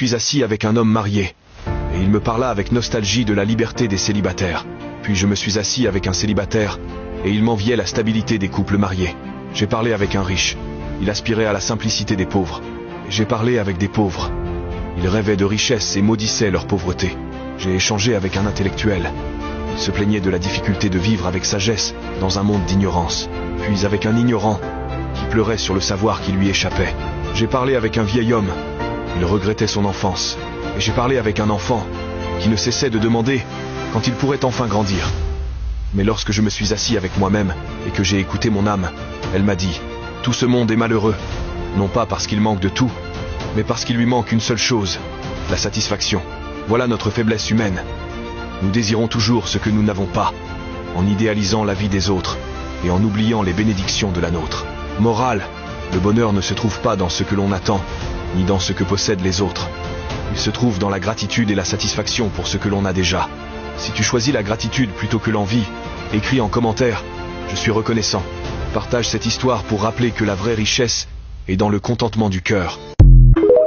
suis assis avec un homme marié, et il me parla avec nostalgie de la liberté des célibataires. Puis je me suis assis avec un célibataire, et il m'enviait la stabilité des couples mariés. J'ai parlé avec un riche, il aspirait à la simplicité des pauvres. J'ai parlé avec des pauvres, ils rêvaient de richesse et maudissaient leur pauvreté. J'ai échangé avec un intellectuel, il se plaignait de la difficulté de vivre avec sagesse dans un monde d'ignorance. Puis avec un ignorant, qui pleurait sur le savoir qui lui échappait. J'ai parlé avec un vieil homme, il regrettait son enfance. Et j'ai parlé avec un enfant, qui ne cessait de demander quand il pourrait enfin grandir. Mais lorsque je me suis assis avec moi-même, et que j'ai écouté mon âme, elle m'a dit, tout ce monde est malheureux, non pas parce qu'il manque de tout, mais parce qu'il lui manque une seule chose, la satisfaction. Voilà notre faiblesse humaine. Nous désirons toujours ce que nous n'avons pas, en idéalisant la vie des autres, et en oubliant les bénédictions de la nôtre. Morale, le bonheur ne se trouve pas dans ce que l'on attend, ni dans ce que possèdent les autres. Il se trouve dans la gratitude et la satisfaction pour ce que l'on a déjà. Si tu choisis la gratitude plutôt que l'envie, écris en commentaire « Je suis reconnaissant ». Partage cette histoire pour rappeler que la vraie richesse est dans le contentement du cœur.